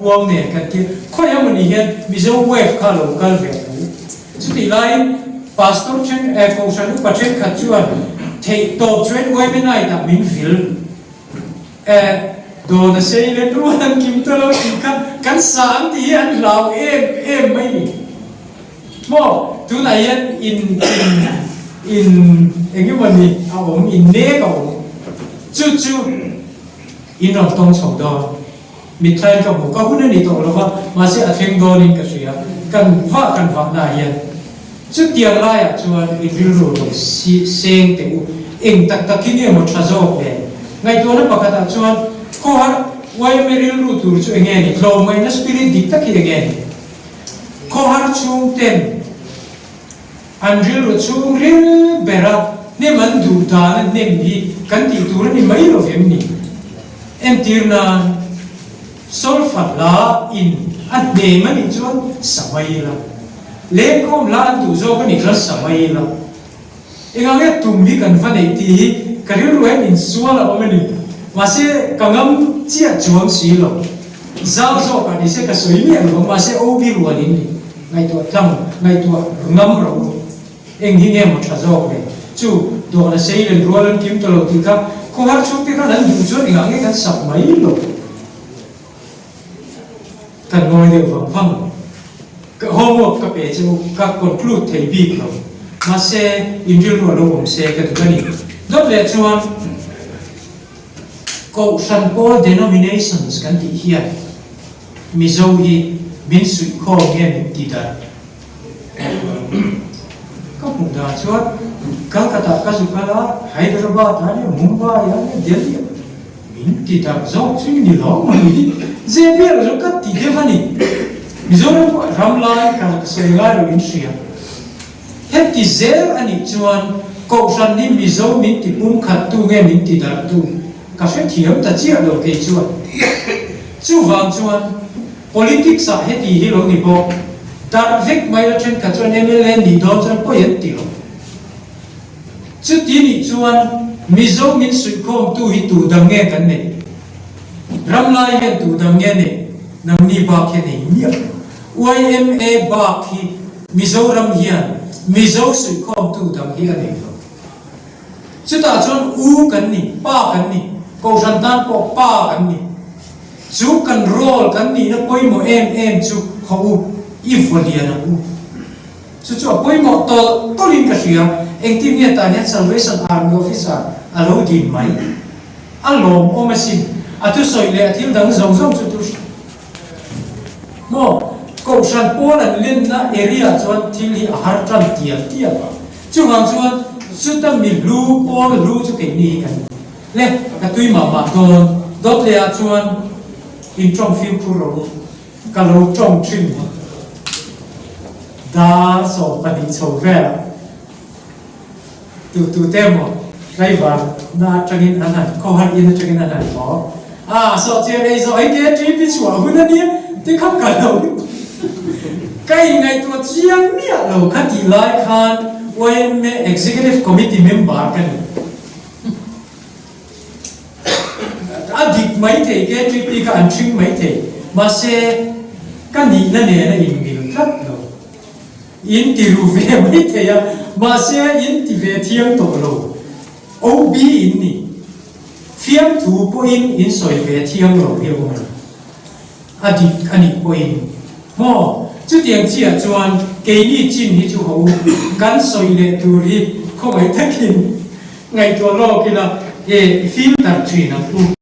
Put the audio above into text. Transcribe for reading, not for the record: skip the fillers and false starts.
buông nè cái kia khơi em mình hiện mizo wave khá local về chút thì lại pastor chen câu sản xuất chen khát chuan thầy tổ chuyên web này đã mình film đồ là xây lên luôn anh kim tơ lo thì căn sáng thì anh làm em mấy nè mò tu này anh in cái vấn đề ông in nè cậu chú in làm tông sầu đó mình thay cho một cái vấn đề đó là mà sẽ thành đô lên cái gì cần vợ này anh chút tiền lại à cho in rồi xem thì in tak ini một trò giỏi đấy ngày tôi nó bảo cái cho có hát quay mấy rìu rồi tôi cho anh nghe lâu mấy nó spirit đi tak kia nghe có hát chung tên anh rìu rồi chung rìu bera nên mình đủ ta nên đi cần thì tôi nên mấy rồi em đi em tiền na sol phật la in anh để mà đi cho sawai la lẽ không là anh đủ cho cái này là sawai la anh nghe tụi mình cần phải để thì cái điều rồi em xua là ông mình mà sẽ càng ngâm chia chuông xí lo giao cho cái này sẽ cái suy nghĩ rồi mà sẽ ô bi luôn đi ngày tuổi thầm ngày tuổi ngâm rồi anh nghe một trò giỏi này chú đồ là xây lên rồi lên kiếm tôi thì các cô hát chú cái nó đủ cho anh nghe cái sập mấy rồi cần ngồi đều vâng cái hôm một cái bề chú các conclude thầy bị rồi mà sẽ in riêng rồi đâu cũng sẽ cái này đó là cho cậu sản Paul denominations kan ti hian mizo hi min sui kho nge min ti da ka mu da chuat ka ta ka su kala Hyderabad ani Mumbai ani Delhi min ti da zo chu ni lo ma ni je be ro ka ti de vani mizo ramlai ka se la ro in sia het ti zer ani chuan cậu sản ni mizo min ti pum khat tu nge min ti da tu các cái thiểm ta chia được cái chuan chú vàng chuan politics à hết gì lâu nhỉ bộ ta viết mấy là trên các chuan MLN đi đó chuan có hiện tiền chú tí nhỉ chuan mizo min suy khom tu hi tu đam nghe cái này ram lai hiện tu đam nghe này nam ni ba cái này nhiều YMA ba khi mizo ram hiền mizo suy khom tu đam hiền này chú ta chuan u cái này ba cái này câu sản tan có ba cái này chú cần roll cái này nó quay một em chú không evaluate nó chú cho quay một to lên cái gì anh tìm nhận tại net Salvation Army officer alo đi máy alo ôm xin tôi soi lệ thiếu đằng rong chú tôi mo câu sản po là lên na area cho thiếu đi har trăm tiền chú hàng chú ta mình lu po lu chú cái này cái lẽ cái tuy mà thôi đốt lẽ chuan in trong phim pro cái lỗ trong chim đa số phần đi sâu về từ tem mà cái vàng na cho nên anh này câu hát in cho nên anh này có số tiền này số ấy cái chỉ biết xóa hơn anh nhé thì không cả đâu cái này tôi chiang nhỉ đâu cái gì lại khan when executive committee member cái adik mấy thầy cái GP cái anh chuyên mấy thầy mà sẽ cái gì nó nè nó in miêu thắt rồi in thì lu về mấy thầy mà sẽ in thì về thiêng tổ rồi OB in nè phiếm thủ po in soi về thiêng rồi hiểu không adik anh po in mo chú tiền chia chuan cái gì chín thì chú hậu gắn soi lệ tu đi không phải thắc in ngàyตัวโลกนี่ละphim tập truyện